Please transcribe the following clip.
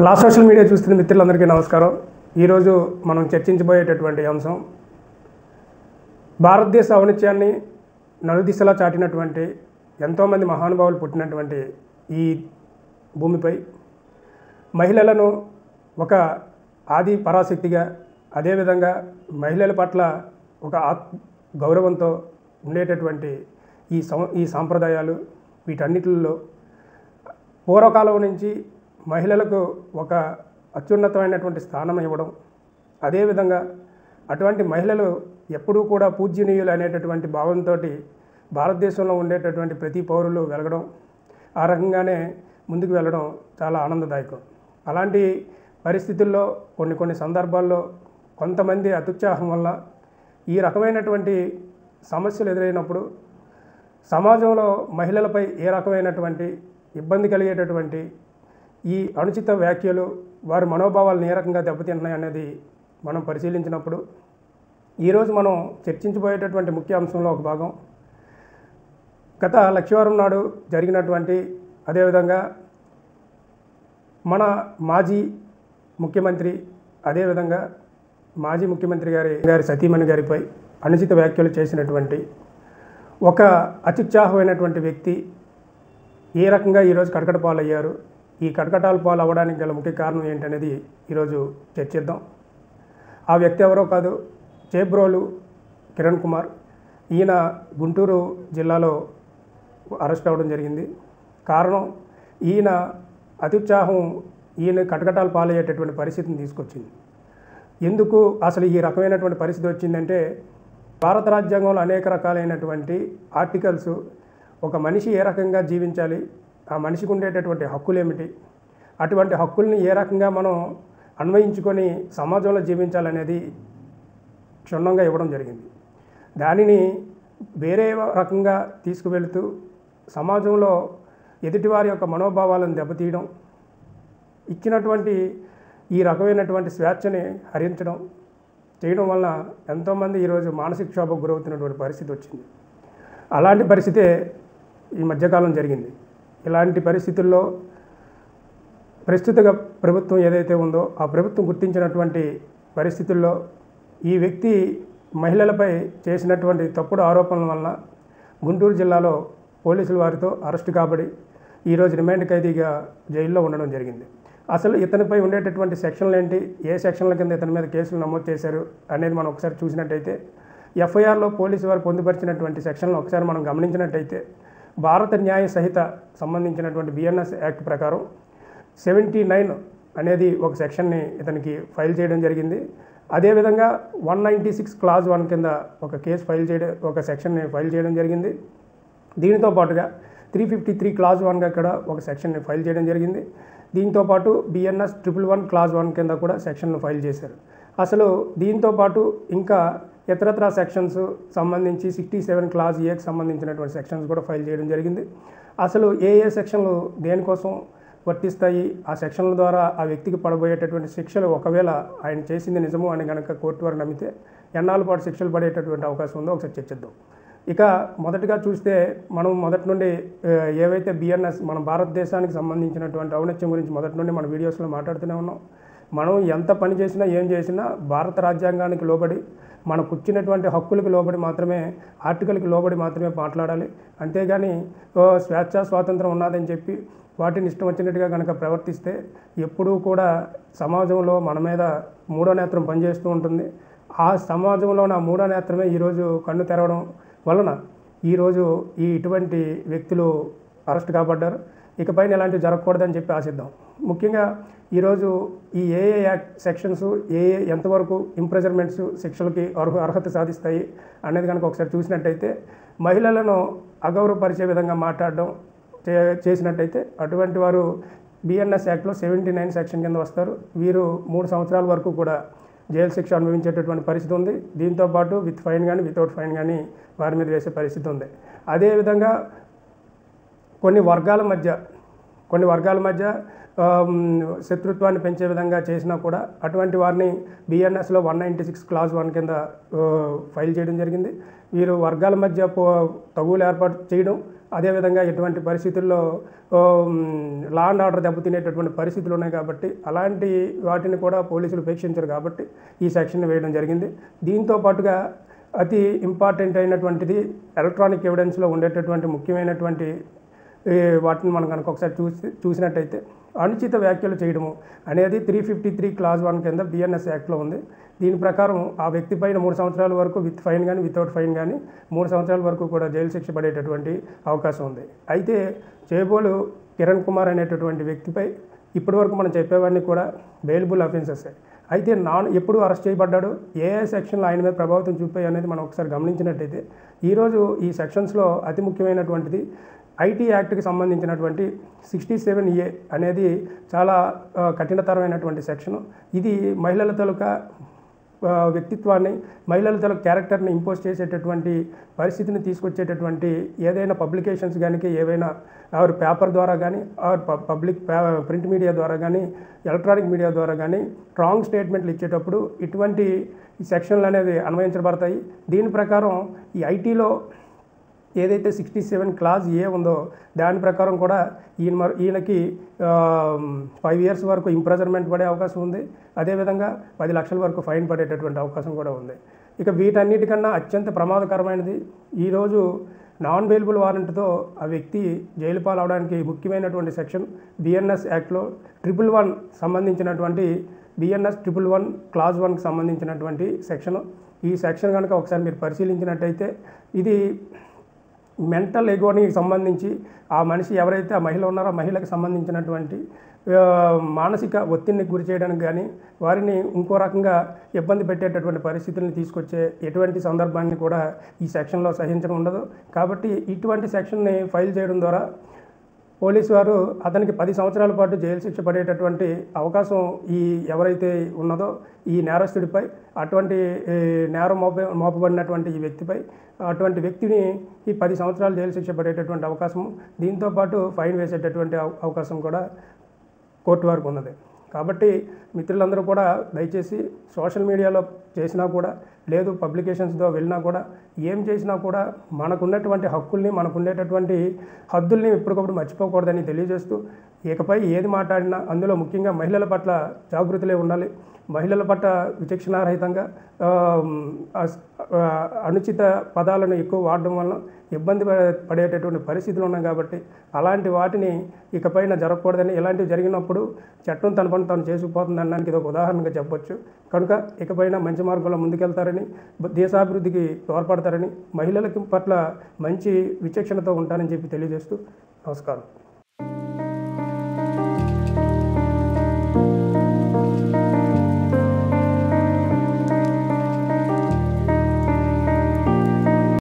లా social media చూస్తున్న మిత్రులందరికీ నమస్కారం. ఈరోజు మనం చర్చించబోయేటటువంటి అంశం భారతదేశ ఔన్నత్యాన్ని నలుదిశలా చాటినటువంటి ఎంతోమంది మహానుభావులు పుట్టినటువంటి ఈ భూమిపై మహిళలను ఒక ఆది పరాశక్తిగా, అదేవిధంగా మహిళల పట్ల ఒక గౌరవంతో ఉండేటటువంటి ఈ సాంప్రదాయాలు వీటన్నిటిలో పూర్వకాలం నుంచి మహిళలకు ఒక అత్యున్నతమైనటువంటి స్థానం ఇవ్వడం, అదేవిధంగా అటువంటి మహిళలు ఎప్పుడూ కూడా పూజ్యనీయులు అనేటటువంటి భావంతో భారతదేశంలో ఉండేటటువంటి ప్రతి పౌరులు వెలగడం, ఆ రకంగానే ముందుకు వెళ్ళడం చాలా ఆనందదాయకం. అలాంటి పరిస్థితుల్లో కొన్ని సందర్భాల్లో కొంతమంది అత్యుత్సాహం వల్ల ఈ రకమైనటువంటి సమస్యలు ఎదురైనప్పుడు సమాజంలో మహిళలపై ఏ రకమైనటువంటి ఇబ్బంది కలిగేటటువంటి ఈ అనుచిత వ్యాఖ్యలు వారి మనోభావాలను ఏ రకంగా దెబ్బతింటున్నాయి అనేది మనం పరిశీలించినప్పుడు ఈరోజు మనం చర్చించబోయేటటువంటి ముఖ్య అంశంలో ఒక భాగం గత లక్షవారం నాడు జరిగినటువంటి, అదేవిధంగా మన మాజీ ముఖ్యమంత్రి, అదేవిధంగా మాజీ ముఖ్యమంత్రి గారి సతీమణి గారిపై అనుచిత వ్యాఖ్యలు చేసినటువంటి ఒక అత్యుత్సాహమైనటువంటి వ్యక్తి ఏ రకంగా ఈరోజు కటకట పాలయ్యారు, ఈ కటకటాల పాలు అవ్వడానికి గల ముఖ్య కారణం ఏంటనేది ఈరోజు చర్చిద్దాం. ఆ వ్యక్తి ఎవరో కాదు, చేబ్రోలు కిరణ్ కుమార్. ఈయన గుంటూరు జిల్లాలో అరెస్ట్ అవ్వడం జరిగింది. కారణం ఈయన అత్యుత్సాహం ఈయన కటకటాలు పాలయ్యేటటువంటి పరిస్థితిని తీసుకొచ్చింది. ఎందుకు అసలు ఈ రకమైనటువంటి పరిస్థితి వచ్చిందంటే, భారత రాజ్యాంగంలో అనేక రకాలైనటువంటి ఆర్టికల్స్ ఒక మనిషి ఏ రకంగా జీవించాలి, ఆ మనిషికి ఉండేటటువంటి హక్కులు ఏమిటి, అటువంటి హక్కుల్ని ఏ రకంగా మనం అన్వయించుకొని సమాజంలో జీవించాలనేది క్షుణ్ణంగా ఇవ్వడం జరిగింది. దానిని వేరే రకంగా తీసుకువెళుతూ సమాజంలో ఎదుటివారి యొక్క మనోభావాలను దెబ్బతీయడం, ఇచ్చినటువంటి ఈ రకమైనటువంటి స్వేచ్ఛని హరించడం చేయడం వల్ల ఎంతోమంది ఈరోజు మానసిక క్షోభకు గురవుతున్నటువంటి పరిస్థితి వచ్చింది. అలాంటి పరిస్థితే ఈ మధ్యకాలం జరిగింది. ఇలాంటి పరిస్థితుల్లో ప్రస్తుత ప్రభుత్వం ఏదైతే ఉందో ఆ ప్రభుత్వం గుర్తించినటువంటి పరిస్థితుల్లో ఈ వ్యక్తి మహిళలపై చేసినటువంటి తప్పుడు ఆరోపణల వల్ల గుంటూరు జిల్లాలో పోలీసుల వారితో అరెస్టు కాబడి ఈరోజు రిమాండ్ ఖైదీగా జైల్లో ఉండడం జరిగింది. అసలు ఇతనిపై ఉండేటటువంటి సెక్షన్లు ఏంటి, ఏ సెక్షన్ల కింద ఇతని మీద కేసులు నమోదు చేశారు అనేది మనం ఒకసారి చూసినట్టయితే, ఎఫ్ఐఆర్లో పోలీసు వారు పొందుపరిచినటువంటి సెక్షన్లు ఒకసారి మనం గమనించినట్టయితే భారత న్యాయ సంహిత సంబంధించినటువంటి బిఎన్ఎస్ యాక్ట్ ప్రకారం 79 అనేది ఒక సెక్షన్ని ఇతనికి ఫైల్ చేయడం జరిగింది. అదేవిధంగా 196 క్లాజ్ 1 కింద ఒక కేసు ఒక సెక్షన్ని ఫైల్ చేయడం జరిగింది. దీనితో పాటుగా 353 క్లాజ్ 1గా కూడా ఒక సెక్షన్ని ఫైల్ చేయడం జరిగింది. దీంతోపాటు బిఎన్ఎస్ 111 క్లాజ్ 1 కింద కూడా సెక్షన్ను ఫైల్ చేశారు. అసలు దీంతోపాటు ఇంకా ఇతరత్ర సెక్షన్స్ సంబంధించి 67 క్లాజ్ ఏకి సంబంధించినటువంటి సెక్షన్స్ కూడా ఫైల్ చేయడం జరిగింది. అసలు ఏ సెక్షన్లు దేనికోసం వర్తిస్తాయి, ఆ సెక్షన్ల ద్వారా ఆ వ్యక్తికి పడబోయేటటువంటి శిక్షలు ఒకవేళ ఆయన చేసింది నిజము అని కనుక కోర్టు వారు నమ్మితే ఎన్నాళ్ళ పాటు శిక్షలు పడేటటువంటి అవకాశం ఉందో ఒకసారి చర్చిద్దాం. ఇక మొదటిగా చూస్తే మనం మొదటి నుండి ఏవైతే బిఎన్ఎస్ మన భారతదేశానికి సంబంధించినటువంటి ఔన్నత్యం గురించి మొదటి నుండి మన వీడియోస్లో మాట్లాడుతూనే ఉన్నాం. మనం ఎంత పని చేసినా ఏం చేసినా భారత రాజ్యాంగానికి లోబడి మనకు వచ్చినటువంటి హక్కులకు లోబడి మాత్రమే, ఆర్టికల్కి లోబడి మాత్రమే మాట్లాడాలి. అంతేగాని స్వేచ్ఛ స్వాతంత్రం ఉన్నదని చెప్పి వాటిని ఇష్టం వచ్చినట్టుగా కనుక ప్రవర్తిస్తే ఎప్పుడూ కూడా సమాజంలో మన మీద మూడో నేత్రం పనిచేస్తూ ఉంటుంది. ఆ సమాజంలో నా మూడో నేత్రమే ఈరోజు కన్ను తెరవడం వలన ఈరోజు ఇటువంటి వ్యక్తులు అరెస్ట్ కాబడ్డారు. ఇకపైన ఇలాంటివి జరగకూడదని చెప్పి ఆశిద్దాం. ముఖ్యంగా ఈరోజు ఈ యాక్ట్ సెక్షన్స్ ఎంతవరకు ఇంప్రెజర్మెంట్స్ శిక్షలకి అర్హత సాధిస్తాయి అనేది కనుక ఒకసారి చూసినట్టయితే, మహిళలను అగౌరవపరిచే విధంగా మాట్లాడడం చేసినట్టయితే అటువంటి వారు బిఎన్ఎస్ యాక్ట్లో 79 సెక్షన్ కింద వస్తారు. వీరు 3 సంవత్సరాల వరకు కూడా జైలు శిక్ష అనుభవించేటటువంటి పరిస్థితి ఉంది. దీంతోపాటు విత్ ఫైన్ కానీ వితౌట్ ఫైన్ కానీ వారి మీద వేసే పరిస్థితి ఉంది. అదేవిధంగా కొన్ని వర్గాల మధ్య శత్రుత్వాన్ని పెంచే విధంగా చేసినా కూడా అటువంటి వారిని బిఎన్ఎస్లో 196 క్లాజ్ 1 కింద ఫైల్ చేయడం జరిగింది. వీరు వర్గాల మధ్య తగువులు ఏర్పాటు చేయడం, అదేవిధంగా ఎటువంటి పరిస్థితుల్లో లా అండ్ ఆర్డర్ దెబ్బతినేటటువంటి పరిస్థితులు ఉన్నాయి కాబట్టి అలాంటి వాటిని కూడా పోలీసులు ఉపేక్షించరు కాబట్టి ఈ సెక్షన్ వేయడం జరిగింది. దీంతో పాటుగా అతి ఇంపార్టెంట్ అయినటువంటిది ఎలక్ట్రానిక్ ఎవిడెన్స్లో ఉండేటటువంటి ముఖ్యమైనటువంటి వాటిని మనం కనుక ఒకసారి చూసినట్టయితే అనుచిత వ్యాఖ్యలు చేయడము అనేది 353 క్లాజ్ 1 కింద బిఎన్ఎస్ యాక్ట్లో ఉంది. దీని ప్రకారం ఆ వ్యక్తి పైన 3 సంవత్సరాల వరకు విత్ ఫైన్ కానీ వితౌట్ ఫైన్ కానీ 3 సంవత్సరాల వరకు కూడా జైలు శిక్ష పడేటటువంటి అవకాశం ఉంది. అయితే చేబోలు కిరణ్ కుమార్ అనేటటువంటి వ్యక్తిపై ఇప్పటివరకు మనం చెప్పేవన్నీ కూడా బెయిలబుల్ అఫెన్సెస్. అయితే ఎప్పుడు అరెస్ట్ చేయబడ్డాడు, ఏ సెక్షన్లో ఆయన మీద ప్రభావితం చూపాయి అనేది మనం ఒకసారి గమనించినట్టయితే ఈరోజు ఈ సెక్షన్స్లో అతి ముఖ్యమైనటువంటిది ఐటీ యాక్ట్కి సంబంధించినటువంటి 67A అనేది చాలా కఠినతరమైనటువంటి సెక్షను. ఇది మహిళల తాలూకా వ్యక్తిత్వాన్ని, మహిళల తాలూకా క్యారెక్టర్ని ఇంపోజ్ చేసేటటువంటి పరిస్థితిని తీసుకొచ్చేటటువంటి ఏదైనా పబ్లికేషన్స్ కానీ ఏవైనా ఆర్ పేపర్ ద్వారా కానీ ఆర్ పబ్లిక్ ప్రింట్ మీడియా ద్వారా కానీ ఎలక్ట్రానిక్ మీడియా ద్వారా కానీ రాంగ్ స్టేట్మెంట్లు ఇచ్చేటప్పుడు ఇటువంటి సెక్షన్లు అనేవి అన్వయించబడతాయి. దీని ప్రకారం ఈ ఐటీలో ఏదైతే 67 క్లాజ్ ఏ ఉందో దాని ప్రకారం కూడా ఈయనకి 5 years వరకు ఇంప్రిజన్మెంట్ పడే అవకాశం ఉంది. అదేవిధంగా 10 లక్షల వరకు ఫైన్ పడేటటువంటి అవకాశం కూడా ఉంది. ఇక వీటన్నిటికన్నా అత్యంత ప్రమాదకరమైనది ఈరోజు నాన్ బెయిలబుల్ వారెంట్తో ఆ వ్యక్తి జైలు పాలవడానికి ముఖ్యమైనటువంటి సెక్షన్ బిఎన్ఎస్ యాక్ట్లో 111 సంబంధించినటువంటి బిఎన్ఎస్ 111 క్లాజ్ 1కి సంబంధించినటువంటి సెక్షను. ఈ సెక్షన్ కనుక ఒకసారి మీరు పరిశీలించినట్టయితే ఇది మెంటల్ ఎగోనికి సంబంధించి ఆ మనిషి ఎవరైతే ఆ మహిళ ఉన్నారో ఆ మహిళకి సంబంధించినటువంటి మానసిక ఒత్తిడిని గురి చేయడానికి కానీ వారిని ఇంకో రకంగా ఇబ్బంది పెట్టేటటువంటి పరిస్థితులను తీసుకొచ్చే ఎటువంటి సందర్భాన్ని కూడా ఈ సెక్షన్లో సహించడం ఉండదు. కాబట్టి ఇటువంటి సెక్షన్ని ఫైల్ చేయడం ద్వారా పోలీసు వారు అతనికి 10 సంవత్సరాల పాటు జైలు శిక్ష పడేటటువంటి అవకాశం ఈ ఎవరైతే ఉన్నదో ఈ నేరస్తుడిపై, అటువంటి నేరం మోపబడినటువంటి ఈ వ్యక్తిపై, అటువంటి వ్యక్తిని ఈ 10 సంవత్సరాలు జైలు శిక్ష పడేటటువంటి అవకాశం, దీంతోపాటు ఫైన్ వేసేటటువంటి అవకాశం కూడా కోర్టు వారికి ఉన్నది. కాబట్టి మిత్రులందరూ కూడా దయచేసి సోషల్ మీడియాలో చేసినా కూడా లేదు పబ్లికేషన్స్తో వెళ్ళినా కూడా ఏం చేసినా కూడా మనకున్నటువంటి హక్కుల్ని, మనకుండేటటువంటి హద్దుల్ని ఎప్పటికప్పుడు మర్చిపోకూడదని తెలియజేస్తూ ఇకపై ఏది మాట్లాడినా అందులో ముఖ్యంగా మహిళల పట్ల జాగృతులే ఉండాలి. మహిళల పట్ల విచక్షణారహితంగా అనుచిత పదాలను ఎక్కువ వాడడం వలన ఇబ్బంది పడేటటువంటి పరిస్థితులు ఉన్నాయి. కాబట్టి అలాంటి వాటిని ఇకపైన జరగకూడదని, ఇలాంటివి జరిగినప్పుడు చట్టం తన పని తాను చేసుకుపోతుంది అనడానికి ఇది ఒక ఉదాహరణగా చెప్పొచ్చు. కనుక ఇకపైన మంచి మార్గంలో ముందుకెళ్తారని, దేశాభివృద్ధికి తోడ్పడతారని, మహిళలకి పట్ల మంచి విచక్షణతో ఉంటారని చెప్పి తెలియజేస్తూ నమస్కారం.